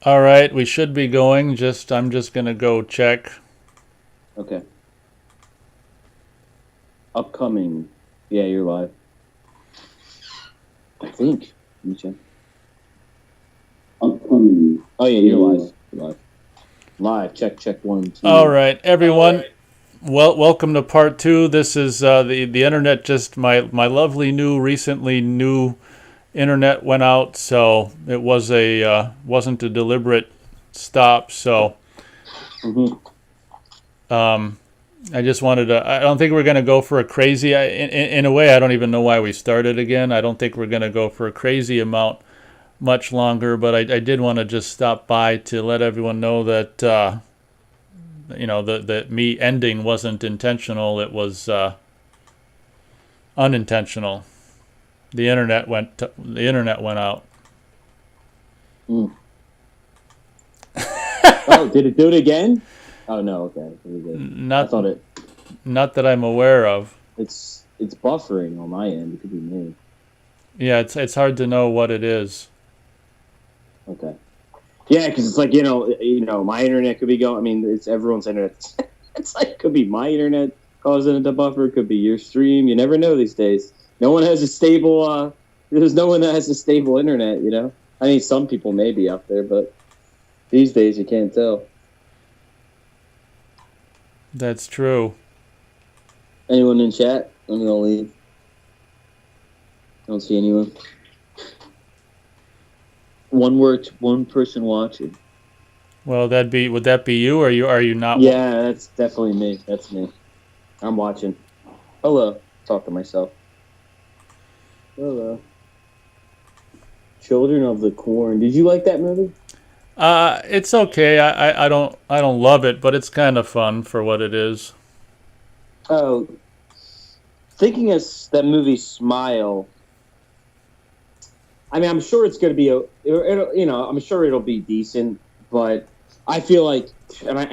All right, we should be going. I'm just gonna go check. Okay. Upcoming. Yeah, you're live. I think. Let me check. Upcoming. Oh yeah, you're live. You're live. Live. Check 1, 2. All right, everyone. Welcome to part two. This is the internet. Just my lovely recently new internet went out, so it was wasn't a deliberate stop. So I just wanted to. I don't think we're going to go for a crazy. In a way, I don't even know why we started again. I don't think we're going to go for a crazy amount much longer. But I did want to just stop by to let everyone know that that me ending wasn't intentional. It was unintentional. The internet went out. Mm. Oh, did it do it again? Oh no, okay. Not that I'm aware of. It's buffering on my end. It could be me. Yeah, it's hard to know what it is. Okay. Yeah, because it's like my internet could be going. I mean, it's everyone's internet. It's like could be my internet causing it to buffer. It could be your stream. You never know these days. No one has a stable. There's no one that has a stable internet. I mean, some people may be out there, but these days you can't tell. That's true. Anyone in chat? I'm gonna leave. I don't see anyone. One person watching. Well, would that be you, or are you not? Yeah, that's definitely me. That's me. I'm watching. Hello. Talk to myself. Hello. Children of the Corn. Did you like that movie? It's okay. I don't love it, but it's kind of fun for what it is. Oh, thinking of that movie Smile. I mean, I'm sure it's going to be I'm sure it'll be decent, but I feel like, I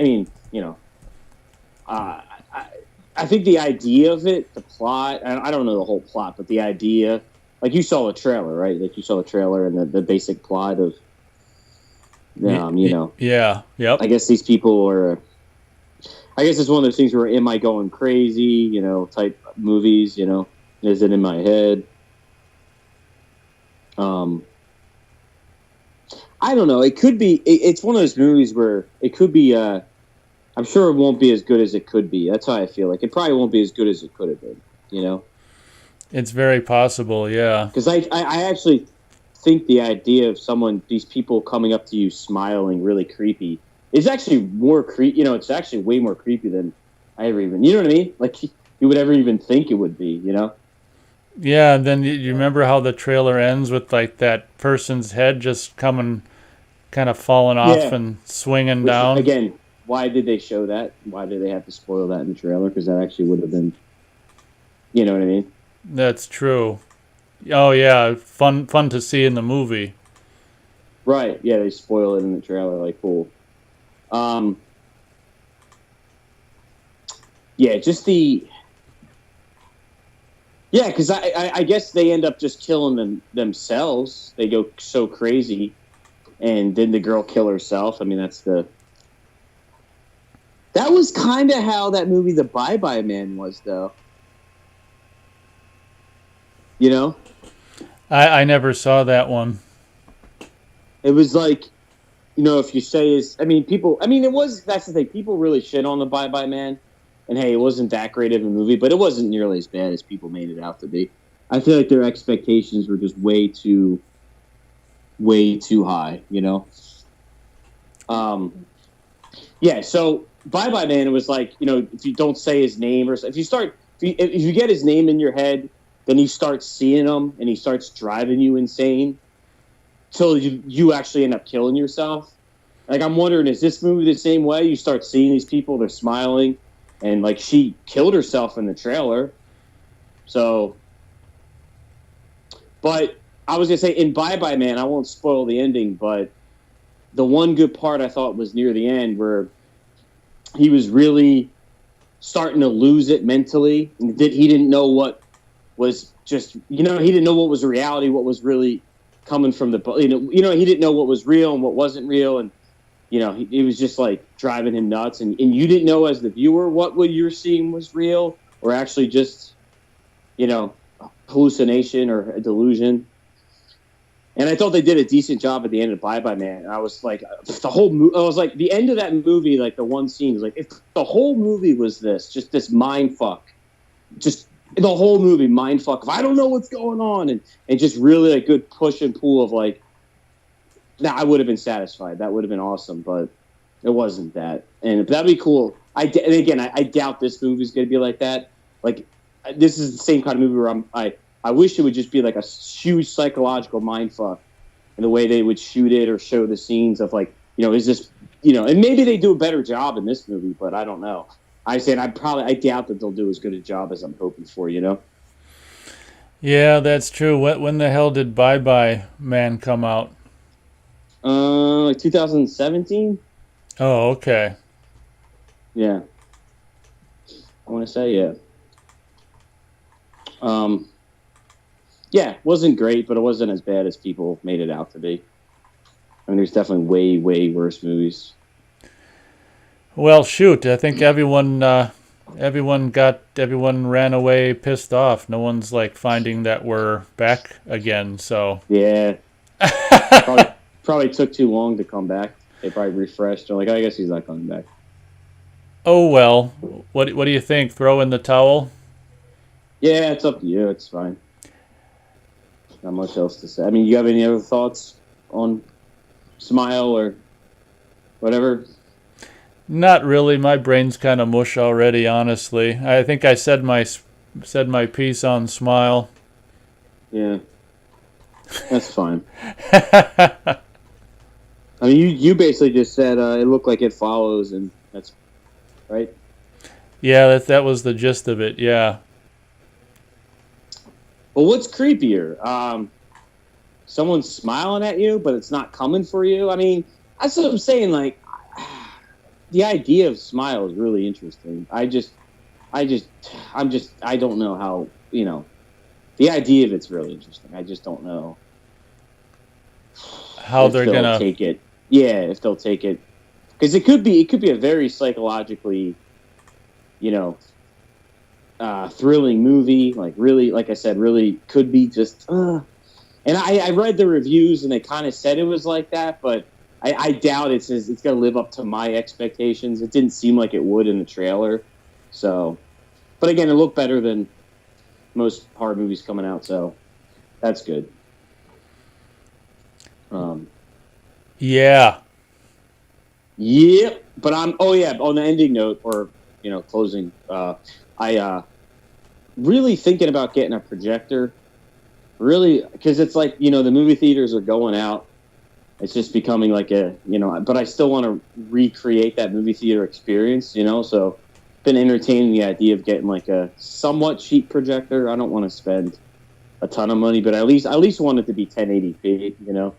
think the idea of it, the plot, I don't know the whole plot, but the idea, like you saw the trailer, right? Like you saw the trailer and the basic plot of, Yeah, yep. I guess these people are, I guess it's one of those things where am I going crazy, type movies, is it in my head? I don't know. It could be. It's one of those movies where it could be. I'm sure it won't be as good as it could be. That's how I feel. Like it probably won't be as good as it could have been. It's very possible. Yeah. Because I actually think the idea of these people coming up to you smiling really creepy is actually more creepy. It's actually way more creepy than I ever even. You know what I mean? Like you would ever even think it would be. Yeah, and then you remember how the trailer ends with like that person's head just coming, kind of falling off and swinging down. Again, why did they show that? Why did they have to spoil that in the trailer? Because that actually would have been, you know what I mean? That's true. Oh yeah, fun to see in the movie. Right. Yeah, they spoil it in the trailer. Like cool. Yeah, just the. Yeah, because I guess they end up just killing themselves. They go so crazy, and then the girl kill herself. I mean, that was kind of how that movie, The Bye Bye Man, was, though. I never saw that one. It was like, if you say that's the thing. People really shit on The Bye Bye Man. And hey, it wasn't that great of a movie, but it wasn't nearly as bad as people made it out to be. I feel like their expectations were just way too high, Yeah, so Bye Bye Man, it was like, if you don't say his name, or if you get his name in your head, then you start seeing him, and he starts driving you insane, till you actually end up killing yourself. Like, I'm wondering, is this movie the same way? You start seeing these people, they're smiling. And, like, she killed herself in the trailer. So, but I was going to say, in Bye Bye Man, I won't spoil the ending, but the one good part I thought was near the end where he was really starting to lose it mentally. And he didn't know what was just, he didn't know what was reality, what was really coming from the he didn't know what was real and what wasn't real, and it was just like driving him nuts, and you didn't know as the viewer what you were seeing was real or actually just hallucination or a delusion. And I thought they did a decent job at the end of Bye Bye Man. And I was like, the end of that movie, like the one scene was like, if the whole movie was just this mind fuck, just the whole movie mind fuck. If I don't know what's going on, and just really a good push and pull of like, I would have been satisfied. That would have been awesome, but it wasn't that. And that'd be cool. I doubt this movie's going to be like that. Like, this is the same kind of movie where I wish it would just be like a huge psychological mindfuck in the way they would shoot it or show the scenes of like, is this, and maybe they do a better job in this movie, but I don't know. I doubt that they'll do as good a job as I'm hoping for, Yeah, that's true. When the hell did Bye Bye Man come out? Like 2017. Oh, okay. Yeah. I want to say, yeah. Yeah, wasn't great, but it wasn't as bad as people made it out to be. I mean, there's definitely way, way worse movies. Well, shoot, I think everyone ran away pissed off. No one's like finding that we're back again, so. Yeah. probably took too long to come back. They probably refreshed. They're like, I guess he's not coming back. Oh, well. What do you think? Throw in the towel? Yeah, it's up to you. It's fine. Not much else to say. I mean, you have any other thoughts on Smile or whatever? Not really. My brain's kind of mush already, honestly. I think I said my piece on Smile. Yeah. That's fine. I mean, you basically just said it looked like it follows, and that's right. Yeah, that was the gist of it. Yeah. Well, what's creepier? Someone's smiling at you, but it's not coming for you. I mean, that's what I'm saying. Like, the idea of Smile is really interesting. I don't know how. The idea of it's really interesting. I just don't know how they're gonna take it. Yeah, if they'll take it, because it could be a very psychologically, thrilling movie. Like really, like I said, really could be just. And I read the reviews and they kind of said it was like that, but I doubt it's going to live up to my expectations. It didn't seem like it would in the trailer. So, but again, it looked better than most horror movies coming out, so that's good. Yeah. Yep. But on the ending note or closing, I really thinking about getting a projector. Really, because it's like the movie theaters are going out. It's just becoming like but I still want to recreate that movie theater experience. So been entertaining the idea of getting like a somewhat cheap projector. I don't want to spend a ton of money, but at least want it to be 1080p.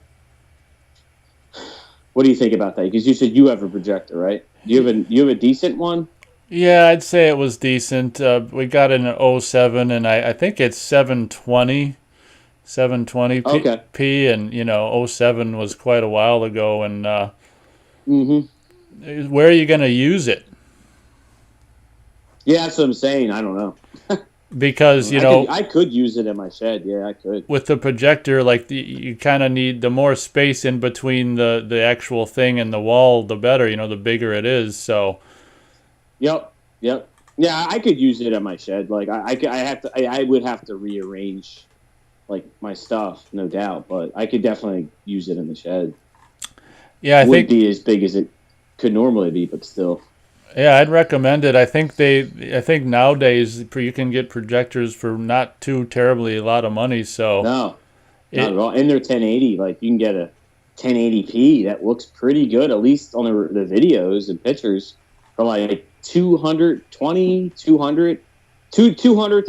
What do you think about that? Because you said you have a projector, right? You have a decent one? Yeah, I'd say it was decent. We got it in 07, and I think it's 720 Okay. p, and 07 was quite a while ago. And where are you going to use it? Yeah, that's what I'm saying. I don't know. Because I could use it in my shed. Yeah, I could. With the projector, like you kind of need the more space in between the actual thing and the wall, the better. The bigger it is. So. Yep. Yeah, I could use it in my shed. Like I would have to rearrange like my stuff, no doubt. But I could definitely use it in the shed. Yeah, it wouldn't be as big as it could normally be, but still. Yeah, I'd recommend it. I think nowadays you can get projectors for not too terribly a lot of money. So no, not at all. And they're 1080. Like you can get a 1080p that looks pretty good, at least on the videos and pictures, for like 200 to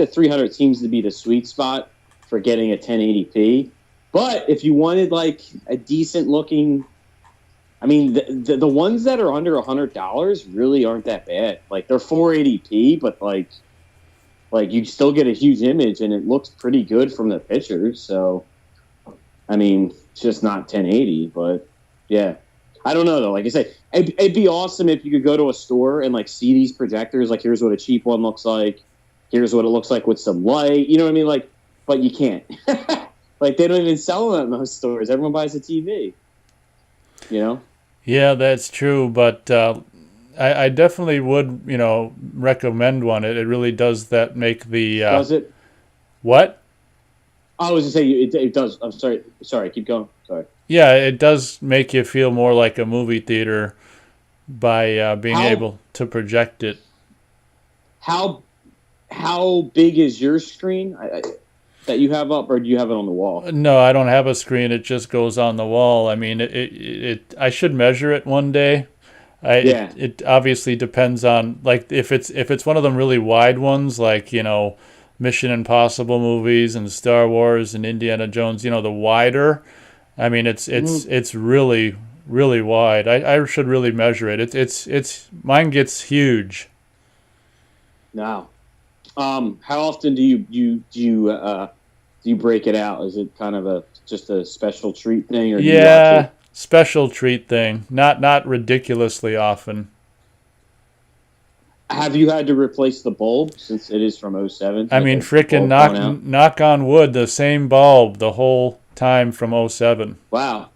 300 seems to be the sweet spot for getting a 1080p. But if you wanted like a decent looking, I mean, the ones that are under $100 really aren't that bad. Like they're 480p, but like you still get a huge image and it looks pretty good from the pictures. So I mean, it's just not 1080, but yeah. I don't know though. Like I said, it'd be awesome if you could go to a store and like see these projectors. Like, here's what a cheap one looks like. Here's what it looks like with some light. You know what I mean? Like, but you can't. Like, they don't even sell them at most stores. Everyone buys a TV. You know? Yeah, that's true. But I definitely would, recommend one. It really does that make the Does it? what? I was just saying it does. I'm sorry. Sorry, keep going. Sorry. Yeah, it does make you feel more like a movie theater by being How able to project it. how big is your screen that you have up, or do you have it on the wall? No, I don't have a screen. It just goes on the wall. I mean, I should measure it one day. Yeah. It obviously depends on, like, if it's one of them really wide ones, like, Mission Impossible movies and Star Wars and Indiana Jones, the wider. I mean, it's really, really wide. I should really measure it. It's mine gets huge. No. How often do you break it out? Is it kind of just a special treat thing, or do you watch Yeah, it? special treat thing. Not ridiculously often. Have you had to replace the bulb since it is from '07? I Like, mean, has the frickin' bulb gone out? knock on wood, the same bulb the whole time from '07. Wow.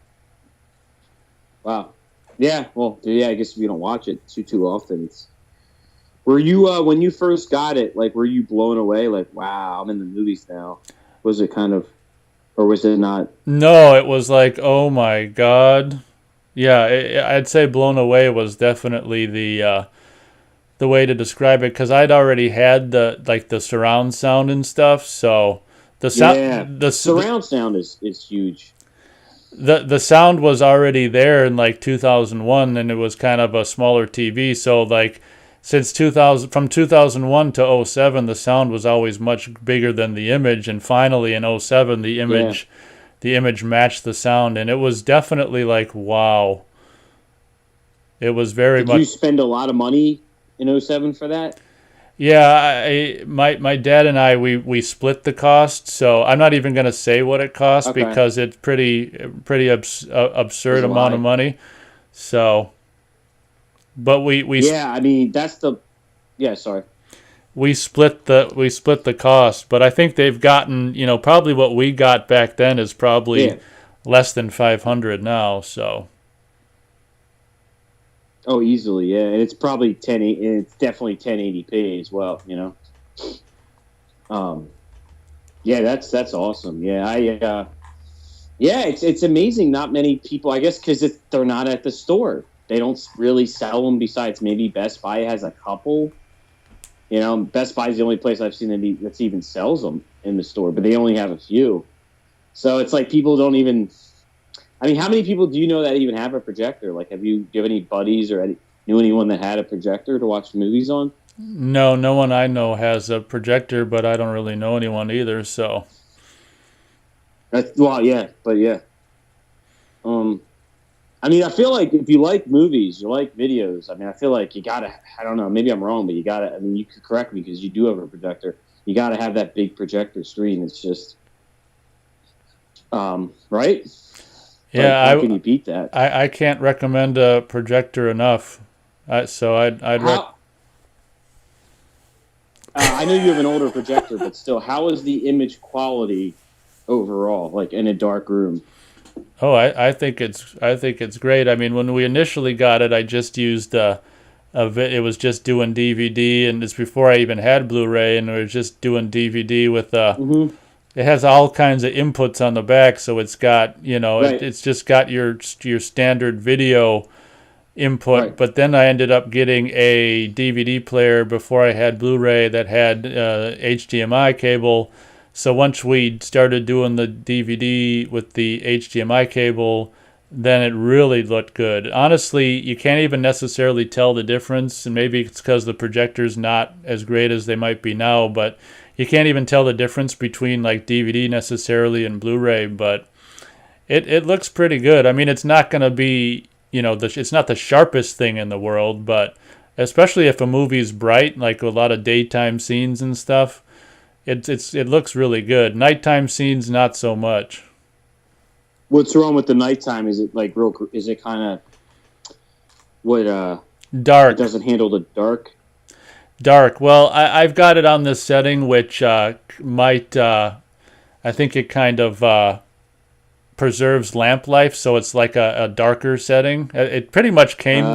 Wow. Yeah. Well, yeah. I guess if you don't watch it too often, were you when you first got it? Like, were you blown away? Like, wow, I'm in the movies now. Was it kind of, or was it not? No, it was like, oh my God. Yeah, I'd say blown away was definitely the way to describe it, because I'd already had the surround sound and stuff, so the Yeah. sound the Surround sound is huge. the sound was already there in like 2001, and it was kind of a smaller TV, so like since 2000, from 2001 to '07, the sound was always much bigger than the image, and finally in '07 the image matched the sound, and it was definitely like, wow. It was very Did much. you spend a lot of money in '07 for that? Yeah, my dad and I, we split the cost, so I'm not even gonna say what it cost, Okay. because it's pretty absurd There's a amount of lie. money. So, but Yeah, I mean that's the. Yeah, sorry. we split the cost, but I think they've gotten, probably what we got back then is Yeah. probably less than 500 now. So Oh, easily. Yeah, and it's probably 10. It's definitely 1080p as well. Um. Yeah, that's awesome. Yeah, yeah, it's amazing. Not many people, I guess, because they're not at the store. They don't really sell them. Besides, maybe Best Buy has a couple. Best Buy is the only place I've seen that's even sells them in the store, but they only have a few. So it's like people don't even. I mean, how many people do you know that even have a projector? Like, do you have any buddies or knew anyone that had a projector to watch movies on? no, no one I know has a projector, but I don't really know anyone either. So Well, yeah, but yeah. I mean, I feel like if you like movies, you like videos. I mean, I feel like you gotta. I don't know. Maybe I'm wrong, but you gotta. I mean, you could correct me because you do have a projector. You gotta have that big projector screen. It's just, right? yeah, How can you beat that? I can't recommend a projector enough. So I'd How? I know you have an older projector, but still, how is the image quality overall, like in a dark room? Oh, I think it's great. I mean, when we initially got it, I just used it was just doing DVD, and it's before I even had Blu-ray, and we were just doing DVD with Mm-hmm. it has all kinds of inputs on the back, so it's got, Right. it's just got your standard video input. Right. But then I ended up getting a DVD player before I had Blu-ray that had HDMI cable. So once we started doing the DVD with the HDMI cable, then it really looked good. Honestly, you can't even necessarily tell the difference, and maybe it's because the projector's not as great as they might be now, but you can't even tell the difference between like DVD necessarily and Blu-ray, but it looks pretty good. I mean, it's not going to be, it's not the sharpest thing in the world, but especially if a movie's bright, like a lot of daytime scenes and stuff, it looks really good. Nighttime scenes, not so much. What's wrong with the nighttime? Is it like real? Is it kind of what? Dark. It doesn't handle the dark. Dark. Well, I've got it on this setting, which might. I think it kind of preserves lamp life, so it's like a darker setting. It pretty much came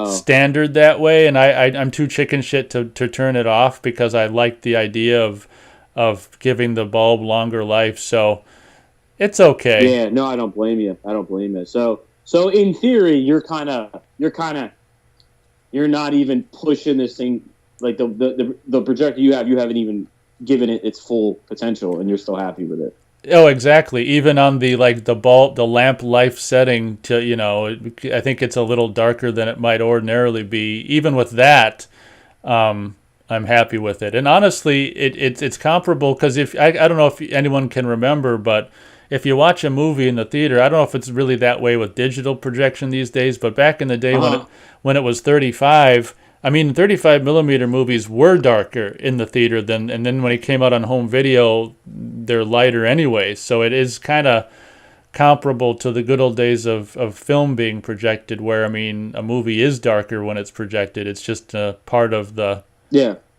standard that way, and I'm too chicken shit to turn it off because I like the idea of giving the bulb longer life. So it's okay. Yeah, no, I don't blame you. I don't blame you. So in theory, you're not even pushing this thing like the projector you haven't even given it its full potential, and you're still happy with it. Oh, exactly. Even on the lamp life setting I think it's a little darker than it might ordinarily be. Even with that, I'm happy with it. And honestly, it's comparable because if I don't know if anyone can remember, but if you watch a movie in the theater, I don't know if it's really that way with digital projection these days, but back in the day when it was 35. I mean, 35 millimeter movies were darker in the theater and then when it came out on home video, they're lighter anyway. So it is kind of comparable to the good old days of film being projected, where I mean, a movie is darker when it's projected. It's just a part of the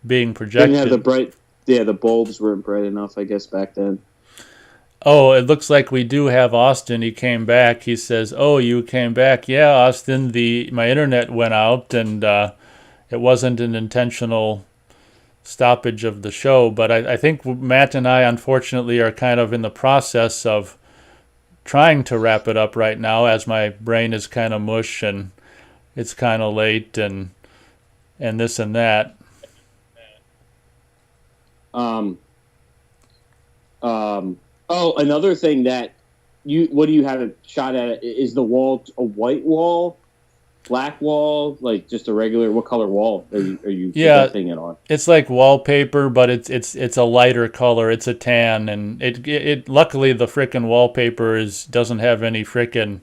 being projected. Didn't have the bulbs weren't bright enough, I guess, back then. Oh, it looks like we do have Austin. He came back. He says, "Oh, you came back." Yeah, Austin. My internet went out and. It wasn't an intentional stoppage of the show, but I think Matt and I, unfortunately, are kind of in the process of trying to wrap it up right now, as my brain is kind of mush and it's kind of late and this and that. Another thing that what do you have it shot at? Is the wall a white wall? Black wall, like just a regular. What color wall are you projecting it on? It's like wallpaper, but it's a lighter color. It's a tan, and it luckily the frickin' wallpaper doesn't have any frickin',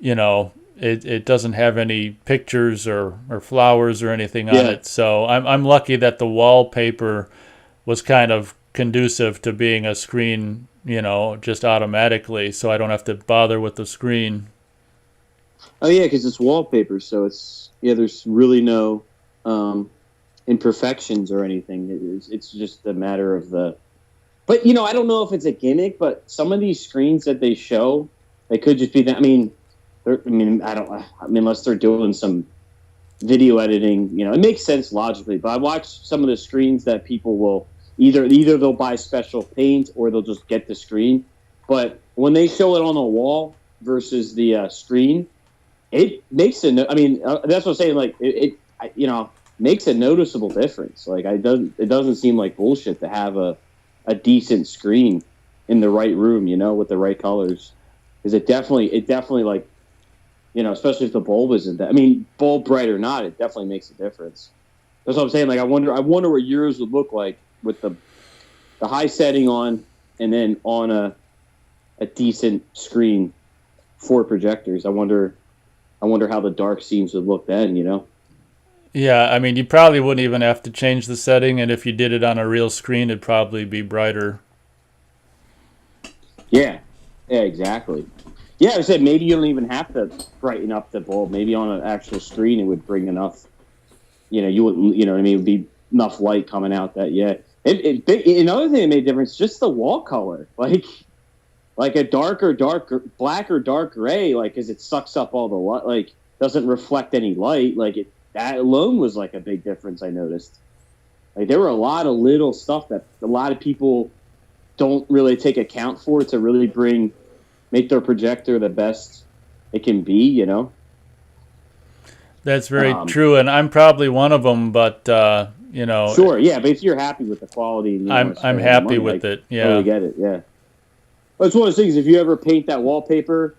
it doesn't have any pictures or flowers or anything on it. So I'm lucky that the wallpaper was kind of conducive to being a screen, just automatically, so I don't have to bother with the screen. Oh yeah, because it's wallpaper, so there's really no imperfections or anything. It's just a matter of the. But I don't know if it's a gimmick, but some of these screens that they show, they could just be that. Unless they're doing some video editing, it makes sense logically. But I watch some of the screens that people will either they'll buy special paint or they'll just get the screen. But when they show it on a wall versus the screen. It makes that's what I'm saying. Like it makes a noticeable difference. Like it doesn't seem like bullshit to have a decent screen in the right room, with the right colors. Because it definitely like, especially if the bulb isn't that. Bulb bright or not, it definitely makes a difference. That's what I'm saying. Like I wonder what yours would look like with the high setting on, and then on a decent screen for projectors. I wonder how the dark scenes would look then, Yeah, you probably wouldn't even have to change the setting, and if you did it on a real screen, it'd probably be brighter. Yeah, exactly. Yeah, I said maybe you don't even have to brighten up the bulb. Maybe on an actual screen it would bring enough, you wouldn't, it would be enough light coming out that, another thing that made a difference, just the wall color. Like a dark black or dark gray, like, because it sucks up all the light, like, doesn't reflect any light. Like, that alone was, like, a big difference I noticed. Like, there were a lot of little stuff that a lot of people don't really take account for to really make their projector the best it can be, That's very true, and I'm probably one of them, but, Sure, yeah, but if you're happy with the quality... I'm happy with it, yeah. Totally get it, yeah. Well, it's one of those things, if you ever paint that wallpaper,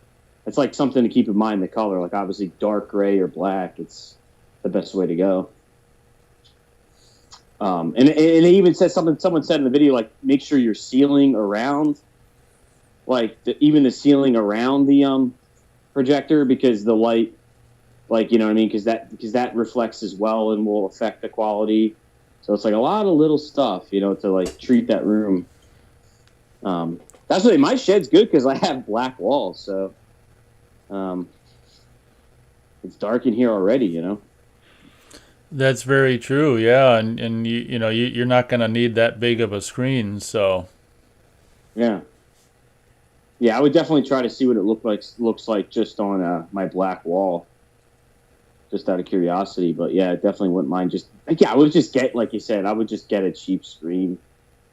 it's like something to keep in mind, the color. Like, obviously, dark gray or black, it's the best way to go. And it even says someone said in the video, like, make sure your ceiling around, like, even the ceiling around the projector, because the light, like, because that reflects as well and will affect the quality. So it's like a lot of little stuff, to, like, treat that room. That's what my shed's good because I have black walls, so it's dark in here already. You know. That's very true. Yeah, and you're not going to need that big of a screen, so. Yeah. Yeah, I would definitely try to see what it looks like just on my black wall, just out of curiosity. But yeah, I definitely wouldn't mind I would just get, like you said, I would just get a cheap screen,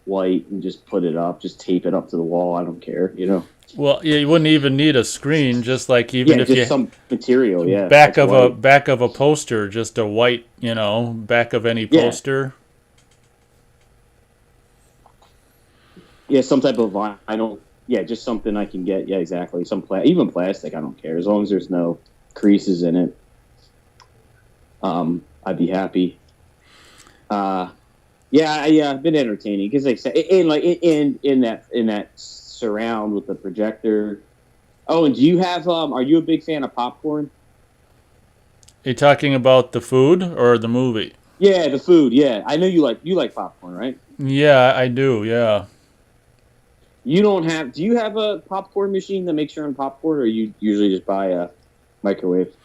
white, and just put it up, just tape it up to the wall. I don't care, you know. Well, yeah, you wouldn't even need a screen, just like even if just you some material, back of a poster, just a white, back of any poster. Yeah, some type of vinyl. Yeah, just something I can get. Yeah, exactly. Even plastic, I don't care as long as there's no creases in it. I'd be happy. I've been entertaining because they say in that surround with the projector. Oh, and do you have? Are you a big fan of popcorn? Are you talking about the food or the movie? Yeah, the food. Yeah, I know you like popcorn, right? Yeah, I do. Yeah. You don't have? Do you have a popcorn machine that makes your own popcorn, or you usually just buy a microwave?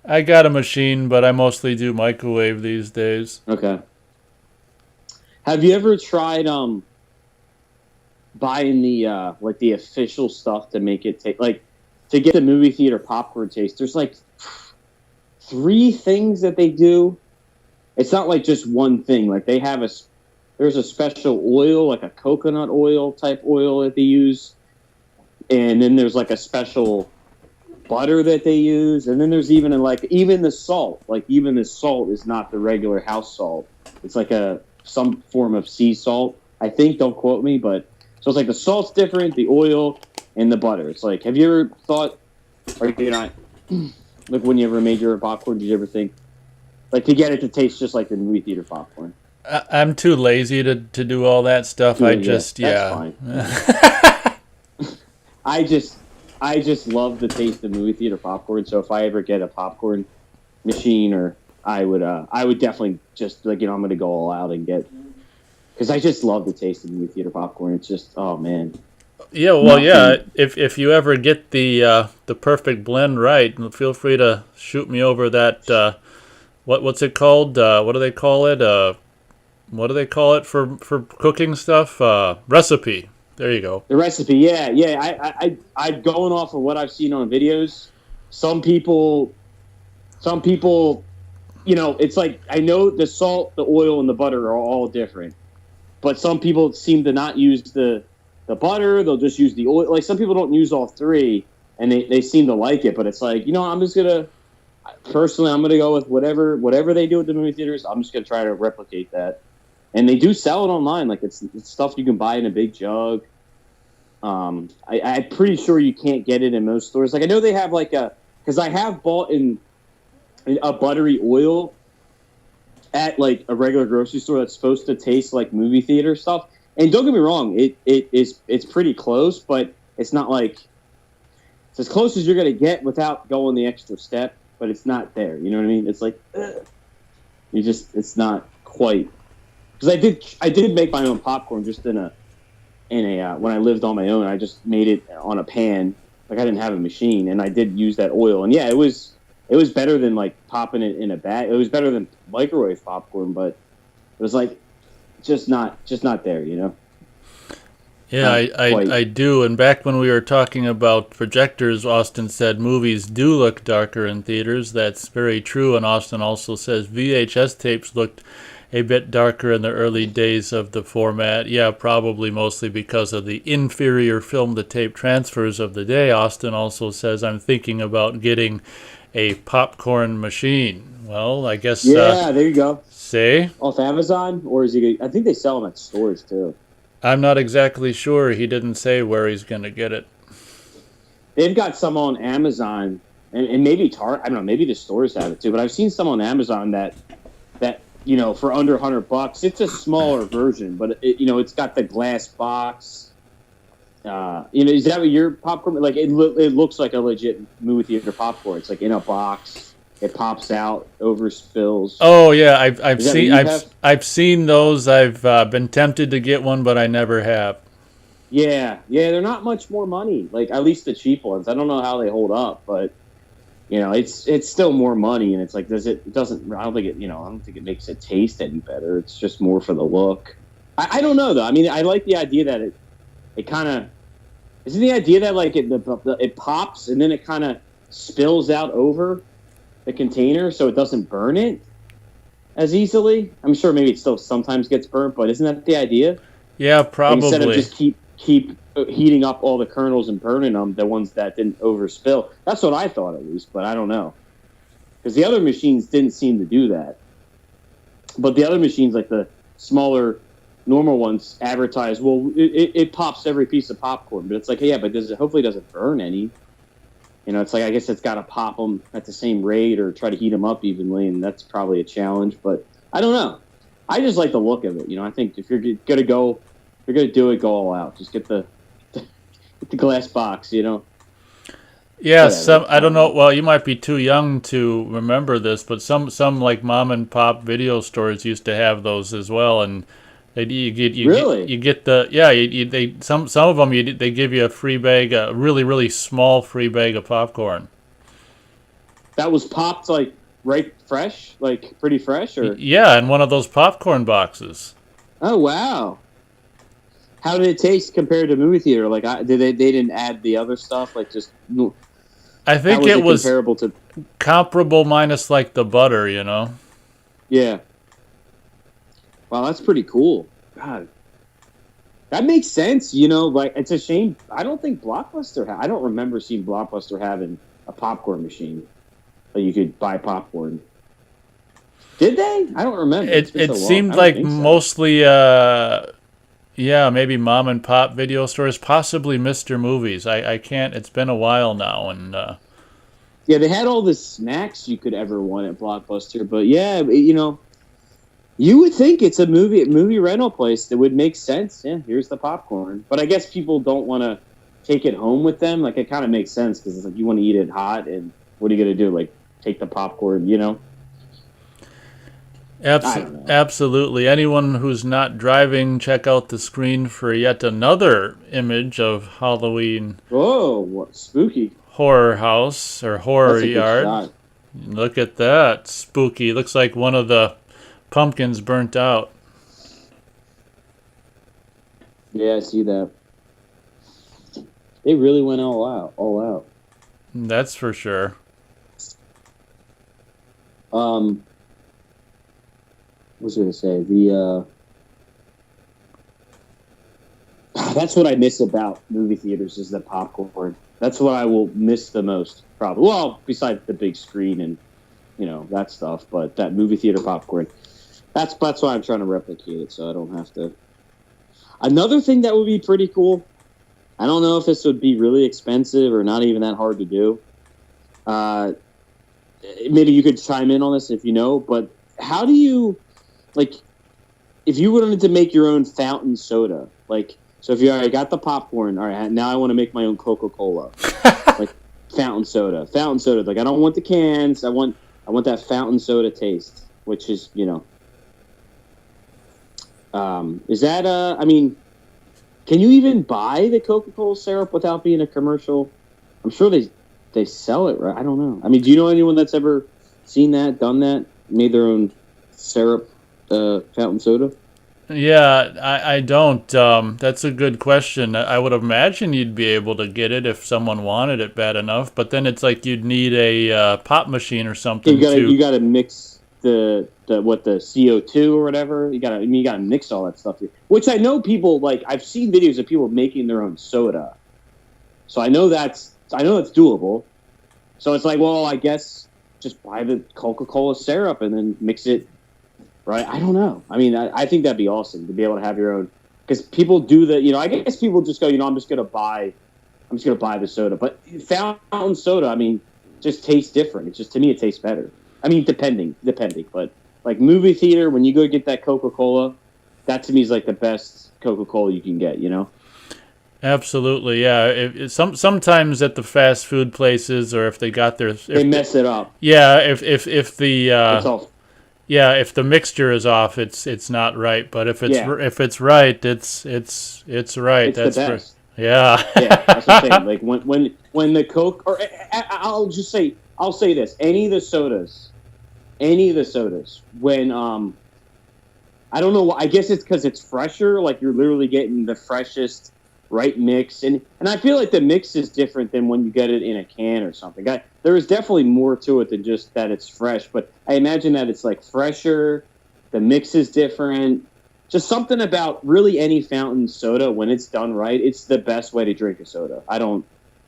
I got a machine, but I mostly do microwave these days. Okay. Have you ever tried buying the official stuff to make it taste to get the movie theater popcorn taste? There's like 3 things that they do. It's not like just one thing. Like there's a special oil, like a coconut oil type oil that they use, and then there's like a special butter that they use, and then there's even the salt. Like even the salt is not the regular house salt. It's like some form of sea salt, I think. Don't quote me, but so it's like the salt's different, the oil, and the butter. It's like, have you ever thought, or you not, like when you ever made your popcorn, did you ever think, like, to get it to taste just like the movie theater popcorn? I'm too lazy to do all that stuff. That's fine. I just love the taste of movie theater popcorn. So if I ever get a popcorn machine, or I would definitely just I'm going to go all out and get, because I just love the taste of movie theater popcorn. It's just, oh man. Yeah, well, yeah. If you ever get the perfect blend right, feel free to shoot me over that. What's it called? What do they call it? What do they call it for cooking stuff? Recipe. There you go. The recipe, yeah. I'm going off of what I've seen on videos. Some people, it's like, I know the salt, the oil, and the butter are all different, but some people seem to not use the butter. They'll just use the oil. Like some people don't use all 3, and they seem to like it. But it's like, I'm just gonna go with whatever they do at the movie theaters. I'm just gonna try to replicate that. And they do sell it online. Like it's stuff you can buy in a big jug. I'm pretty sure you can't get it in most stores. Like I know they have because I have bought in a buttery oil at like a regular grocery store that's supposed to taste like movie theater stuff. And don't get me wrong, it's pretty close, but it's not like it's as close as you're gonna get without going the extra step. But it's not there. You know what I mean? It's like it's not quite. Because I did make my own popcorn just in a when I lived on my own. I just made it on a pan. Like I didn't have a machine, and I did use that oil. And yeah, it was better than like popping it in a bag. It was better than microwave popcorn, but it was like just not there, you know. Yeah, I do. And back when we were talking about projectors, Austin said movies do look darker in theaters. That's very true. And Austin also says VHS tapes looked a bit darker in the early days of the format. Yeah, probably mostly because of the inferior film-to-tape transfers of the day. Austin also says, I'm thinking about getting a popcorn machine. Well, I guess... Yeah, there you go. See? Off Amazon? Or is he... I think they sell them at stores, too. I'm not exactly sure. He didn't say where he's going to get it. They've got some on Amazon, and maybe I don't know, maybe the stores have it, too. But I've seen some on Amazon that for under $100, it's a smaller version, but it's got the glass box. Is that what your popcorn? Like it looks like a legit movie theater popcorn. It's like in a box. It pops out, overspills. Oh yeah, I've seen those. I've been tempted to get one, but I never have. Yeah, they're not much more money. Like at least the cheap ones. I don't know how they hold up, but it's still more money, and it's like it doesn't. I don't think I don't think it makes it taste any better. It's just more for the look. I don't know though. I mean, I like the idea that it kind of isn't the idea that like it pops and then it kind of spills out over the container so it doesn't burn it as easily. I'm sure maybe it still sometimes gets burnt, but isn't that the idea? Yeah, probably. Instead of just keep heating up all the kernels and burning them, the ones that didn't overspill. That's what I thought at least, but I don't know. Because the other machines didn't seem to do that. But the other machines, like the smaller, normal ones, advertise, well, it pops every piece of popcorn. But it's like, yeah, but hopefully doesn't burn any. It's like, I guess it's got to pop them at the same rate or try to heat them up evenly, and that's probably a challenge. But I don't know. I just like the look of it. I think if you're going to go, if you're going to do it, go all out. Just get the glass box, Yeah, I don't know. Well, you might be too young to remember this, but some like mom and pop video stores used to have those as well, and you get some of them they give you a free bag, a really really small free bag of popcorn. That was popped like right fresh, like pretty fresh, or yeah, in one of those popcorn boxes. Oh wow. How did it taste compared to movie theater? Like, they didn't add the other stuff? Like, just I think it was comparable minus like the butter, Yeah. Wow, that's pretty cool. God, that makes sense. Like it's a shame. I don't think Blockbuster. I don't remember seeing Blockbuster having a popcorn machine that you could buy popcorn. Did they? I don't remember. It seemed like mostly. Yeah, maybe mom and pop video stores, possibly Mr. Movies. I can't. It's been a while now, and yeah, they had all the snacks you could ever want at Blockbuster. But yeah, you would think it's a movie rental place that would make sense. Yeah, here's the popcorn. But I guess people don't want to take it home with them. Like it kind of makes sense because it's like you want to eat it hot, and what are you gonna do? Like take the popcorn, Absolutely. Anyone who's not driving, check out the screen for yet another image of Halloween. Oh, what spooky horror house or horror yard. Look at that. Spooky. Looks like one of the pumpkins burnt out. Yeah, I see that. They really went all out. That's for sure. What was I going to say? That's what I miss about movie theaters is the popcorn. That's what I will miss the most, probably. Well, besides the big screen and, that stuff. But that movie theater popcorn, that's why I'm trying to replicate it so I don't have to. Another thing that would be pretty cool, I don't know if this would be really expensive or not even that hard to do. Maybe you could chime in on this if you know, but how do you... Like, if you wanted to make your own fountain soda, like, so if you already got the popcorn, all right, now I want to make my own Coca-Cola, like fountain soda. Like, I don't want the cans. I want that fountain soda taste, which is, is that I mean, can you even buy the Coca-Cola syrup without being a commercial? I'm sure they sell it, right? I don't know. I mean, do you know anyone that's ever seen that, done that, made their own syrup? Fountain soda? Yeah, I don't. That's a good question. I would imagine you'd be able to get it if someone wanted it bad enough, but then it's like you'd need a pop machine or something. You gotta mix the CO2 or whatever. You gotta mix all that stuff. Which I know people like. I've seen videos of people making their own soda, so I know that's doable. So it's like, well, I guess just buy the Coca-Cola syrup and then mix it. Right? I don't know. I mean, I think that'd be awesome to be able to have your own. Because people do that. I guess people just go, I'm just gonna buy the soda. But fountain soda, I mean, just tastes different. It's just, to me, it tastes better. I mean, depending. But like movie theater, when you go get that Coca-Cola, that to me is like the best Coca-Cola you can get. Absolutely, yeah. Sometimes at the fast food places, or if they got they mess it up. Yeah, if the it's all. Yeah, if the mixture is off, it's not right. But if it's right, it's right. It's the That's for best. yeah. Yeah, that's what I'm saying. Like when the Coke, or I'll say this: any of the sodas, when I don't know, I guess it's because it's fresher. Like you're literally getting the freshest right mix, and I feel like the mix is different than when you get it in a can or something. There is definitely more to it than just that it's fresh, but I imagine that it's like fresher. The mix is different. Just something about really any fountain soda, when it's done right, it's the best way to drink a soda. I don't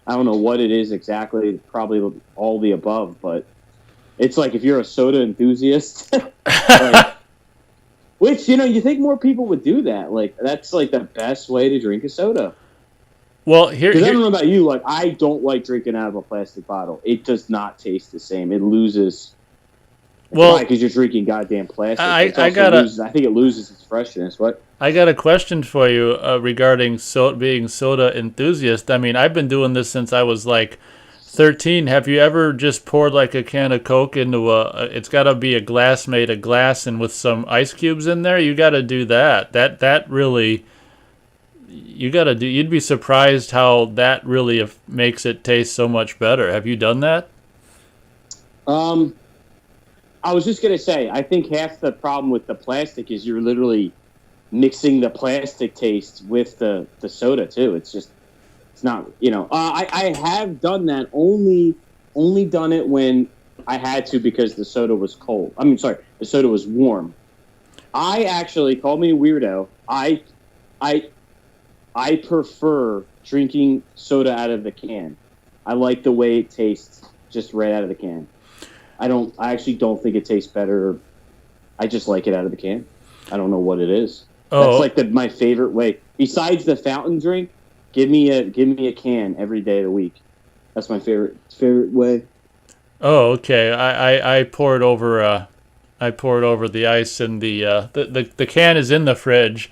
know what it is exactly. Probably all the above, but it's like if you're a soda enthusiast, like, which you think more people would do that. Like that's like the best way to drink a soda. Well, Because I don't know about you, like I don't like drinking out of a plastic bottle. It does not taste the same. It loses. well, Why? Because you're drinking goddamn plastic. I think it loses its freshness. What? I got a question for you regarding being soda enthusiast. I mean, I've been doing this since I was like 13. Have you ever just poured like a can of Coke into it's got to be a glass made of glass and with some ice cubes in there? You got to do that. That really, you got to do. You'd be surprised how that really makes it taste so much better. Have you done that? I was just gonna say, I think half the problem with the plastic is you're literally mixing the plastic taste with the soda too. It's not, I have done that, only done it when I had to because the soda was cold. I mean, sorry, the soda was warm. I actually, call me a weirdo, I prefer drinking soda out of the can. I like the way it tastes just right out of the can. I actually don't think it tastes better. I just like it out of the can. I don't know what it is. Oh. That's like my favorite way. Besides the fountain drink, give me a can every day of the week. That's my favorite way. Oh, okay. I poured over the ice, and the can is in the fridge,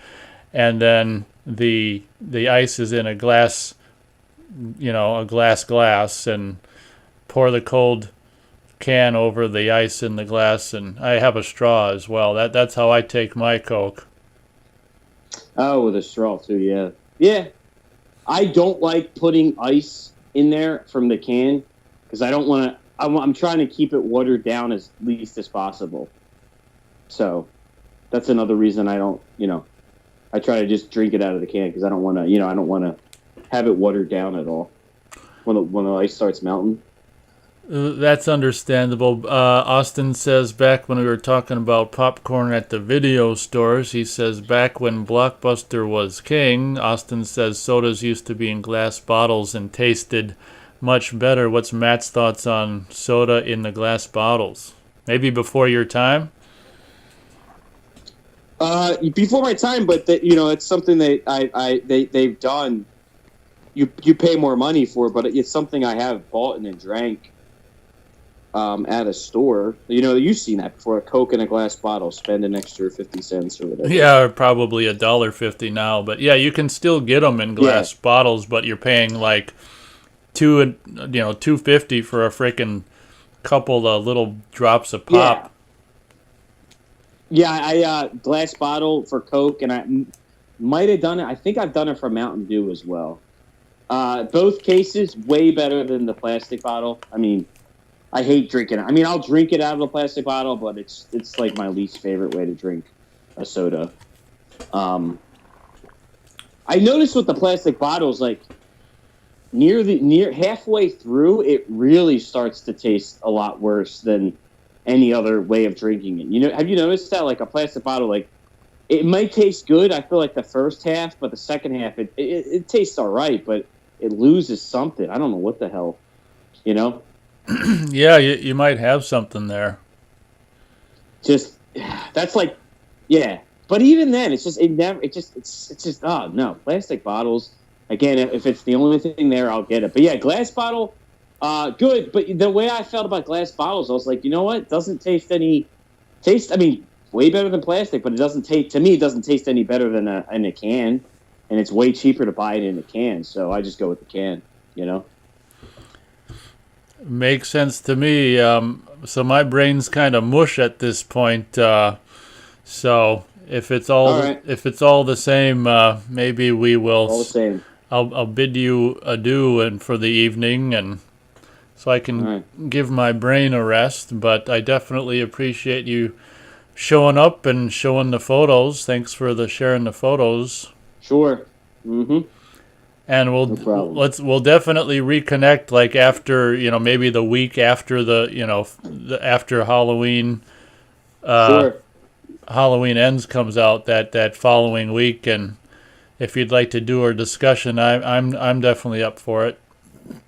and then the ice is in a glass, a glass, and pour the cold can over the ice in the glass, and I have a straw as well. That's how I take my Coke. Oh, with a straw too, yeah. Yeah. I don't like putting ice in there from the can because I don't want to. I'm trying to keep it watered down as least as possible. So that's another reason I don't. I try to just drink it out of the can because I don't want to. I don't want to have it watered down at all when the ice starts melting. That's understandable. Austin says back when we were talking about popcorn at the video stores, he says back when Blockbuster was king, Austin says sodas used to be in glass bottles and tasted much better. What's Matt's thoughts on soda in the glass bottles? Maybe before your time? Before my time, but it's something that they've done. You pay more money for, but it's something I have bought and drank. At a store, you've seen that before. A Coke in a glass bottle, spend an extra 50 cents or whatever. Yeah, probably $1.50 now, but yeah, you can still get them in glass bottles, but you're paying like $2.50 for a freaking couple of little drops of pop. Yeah, I glass bottle for Coke, and I might have done it. I think I've done it for Mountain Dew as well. Both cases way better than the plastic bottle. I mean, I hate drinking it. I mean, I'll drink it out of a plastic bottle, but it's like my least favorite way to drink a soda. I noticed with the plastic bottles, like near halfway through, it really starts to taste a lot worse than any other way of drinking it. Have you noticed that? Like a plastic bottle, like it might taste good. I feel like the first half, but the second half, it tastes all right, but it loses something. I don't know what the hell, Yeah, you might have something there. Just that's like, yeah. But even then, it's just oh no, plastic bottles. Again, if it's the only thing there, I'll get it. But yeah, glass bottle, good. But the way I felt about glass bottles, I was like, you know what? It doesn't taste any. I mean, way better than plastic, but it doesn't taste. To me, it doesn't taste any better than in a can, and it's way cheaper to buy it in a can. So I just go with the can. Makes sense to me. so my brain's kind of mush at this point. So if it's All right. if it's all the same, maybe we will. All the same. I'll bid you adieu and for the evening, and so I can All right. give my brain a rest. But I definitely appreciate you showing up and showing the photos. Thanks for the sharing the photos. Sure. Mm-hmm. And No problem. we'll definitely reconnect, like after, maybe the week after after Halloween. Sure. Halloween Ends comes out that following week, and if you'd like to do a discussion, I'm definitely up for it.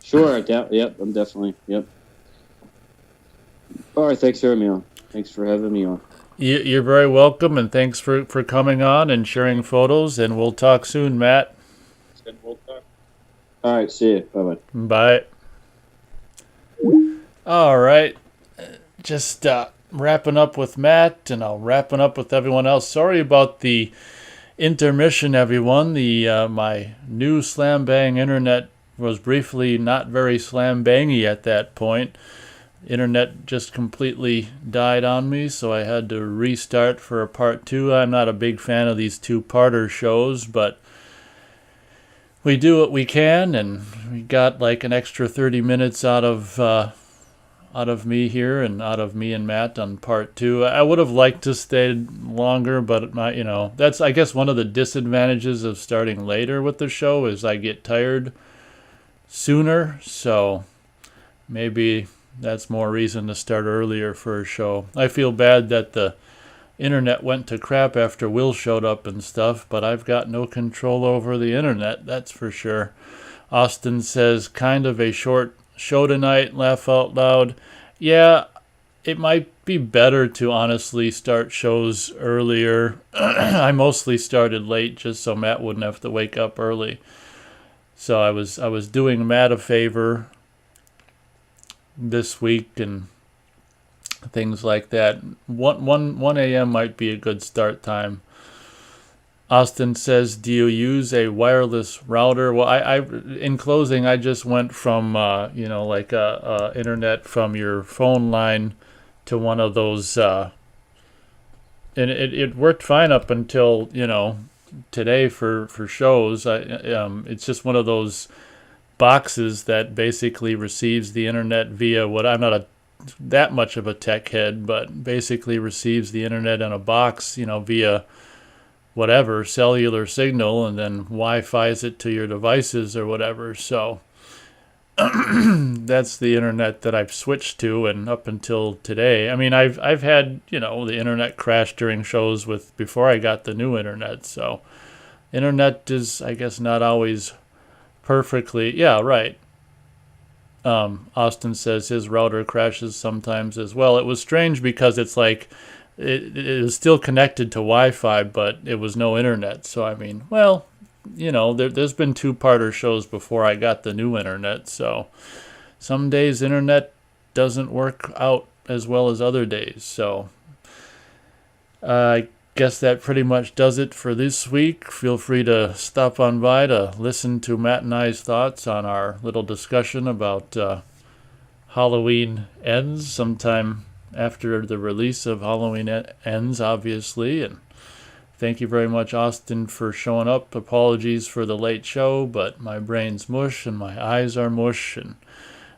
Sure. Yep. I'm definitely. Yep. All right. Thanks for having me on. Thanks for having me on. You're very welcome, and thanks for coming on and sharing photos. And we'll talk soon, Matt. All right. See you. Bye-bye. Bye. All right. Just wrapping up with Matt, and I'll wrapping up with everyone else. Sorry about the intermission, everyone. The my new slam bang internet was briefly not very slam bangy at that point. Internet just completely died on me, so I had to restart for a part 2. I'm not a big fan of these two-parter shows, but we do what we can, and we got like an extra 30 minutes out of me here and out of me and Matt on part 2. I would have liked to stay longer, but that's, I guess, one of the disadvantages of starting later with the show is I get tired sooner, so maybe that's more reason to start earlier for a show. I feel bad that the internet went to crap after Will showed up and stuff, but I've got no control over the internet, that's for sure. Austin says, kind of a short show tonight, laugh out loud. Yeah, it might be better to honestly start shows earlier. I mostly started late just so Matt wouldn't have to wake up early. So I was doing Matt a favor this week and things like that. 1 a.m. might be a good start time. Austin says, do you use a wireless router? Well, I in closing, I just went from, like a internet from your phone line to one of those, and it worked fine up until, today for shows. It's just one of those boxes that basically receives the internet via I'm not that much of a tech head, but basically receives the internet in a box, via whatever cellular signal, and then Wi-Fi's it to your devices or whatever. So that's the internet that I've switched to, and up until today, I mean, I've had the internet crash during shows before I got the new internet. So internet is, I guess, not always perfectly. Yeah, right. Austin says his router crashes sometimes as well. It was strange because it's like it was still connected to Wi-Fi, but it was no internet. So I mean, well, there's been two-parter shows before I got the new internet. So some days internet doesn't work out as well as other days. So I guess that pretty much does it for this week. Feel free to stop on by to listen to Matt and I's thoughts on our little discussion about Halloween Ends sometime after the release of Halloween Ends, obviously. And thank you very much, Austin, for showing up. Apologies for the late show, but my brain's mush and my eyes are mush, and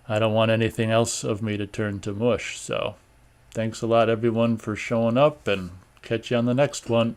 I don't want anything else of me to turn to mush. So thanks a lot, everyone, for showing up, and catch you on the next one.